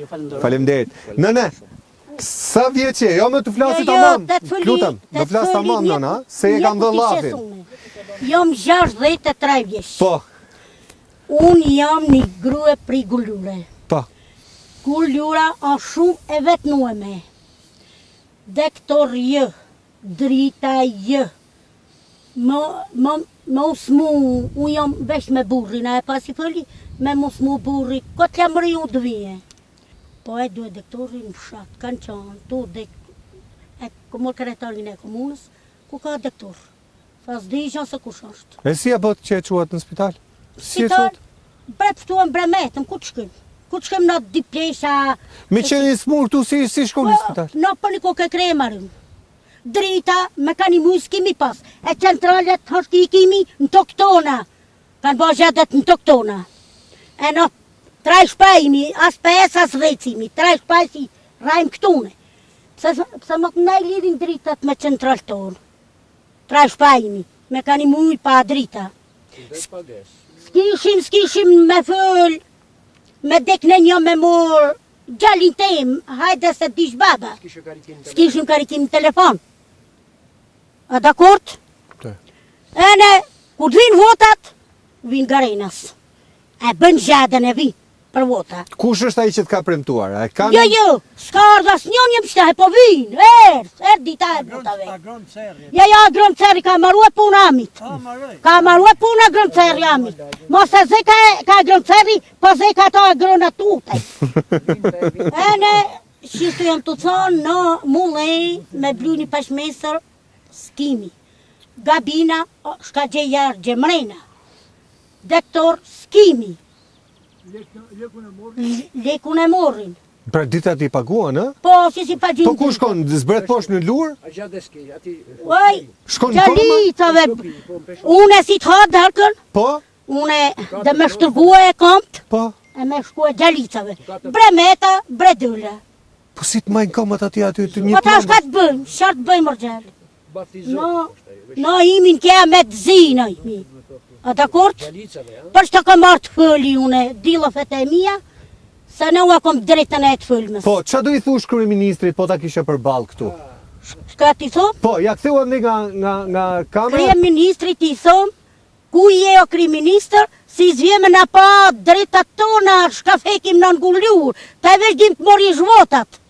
Faleminderit. Nëne, sa vjeç je? Jo më të flasit tamam. Lutem, do flas tamam nëna, se e kam dhënë llafin. Jam 63 vjeç. Po. Unë jam një grue pri Gullure. Po. Gullura është shumë e vetënueme. Dektor jë, drita jë. Mos mu, unë jam vesh me burrin, e pas i fëli, me mos mu burri, këtë jam rri u dvije. Po e duhe dektorin në fshat, kanë qanë, tu këmër kretarin e komunës, ku ka dektor. Sa s'di gjanë se kush është. E si apo që e quat në spital? Spital, breptuan bremetëm, ku të shkëm? Ku të shkëm në dy plesha... Me që një smur tu si shkom në spital? Në për një koke kremarim. Drita, me ka një mujës kimi pas. E centralet hështë i kimi në toktona. Kanë bo gjadet në toktona. E në traj shpajmi, as pes, as vecimi. Traj shpajsi rajmë këtune. Pse më të nej lidin dritat me central tonë. Traj shpajmi, me ka një mujë pa drita. S'kishim me fëll, me dekne një me morë, gjallin tem, hajde se dish baba. S'kishim karikim në telefon. A dakord? E ne, ku të vinë votat, vinë Garenas. E bën gjadën e vinë për votat. Kush është ai që të ka premtuar? Jo, s'ka ardhë asë njën jem qëta, po vinë, dita e votave. Ja, Agronë Ceri ka maru e puna amit. Ka maru e puna Agronë Ceri amit. Mos e ze ka Agronë Ceri, po ze ka ta Agronë atute. E ne, shishtu jam të thonë, në mullej me blu një pashmesër, s'kimi. Gabina, shka gjejar gjemrena. Dektor, s'kimi. Lekun e morin. Pra dita ti paguan, e? Po, si pa gjindë. Po ku shkon, zbret posh në lur? Oj, Shkon në komë? gjalitave. Une si të hadë dërkën, Po? une dhe me shtërgua e komptë, Po? e me shkua gjalitave. Bremeta, bredule. Po si të majnë komët aty të një Po ta shka të bëjmë, shartë bëjmë rëgjallë. No imin kja me të zinë, imi. A dakord? Për shtë ka marrë të fëlli une, dilëfet e mija, se në ua kom drejtën e të fëllmës. Po, qa do i thush kryeministrit po ta kishe për balë këtu? Shka ti thom? Po, ja këtheu ndi nga kamera? Kryeministrit i thom, ku je o kryeministër, si zvjeme në pa drejtat tona, shka fekim në ngullur, ta e vesh dim të mori zhvotat.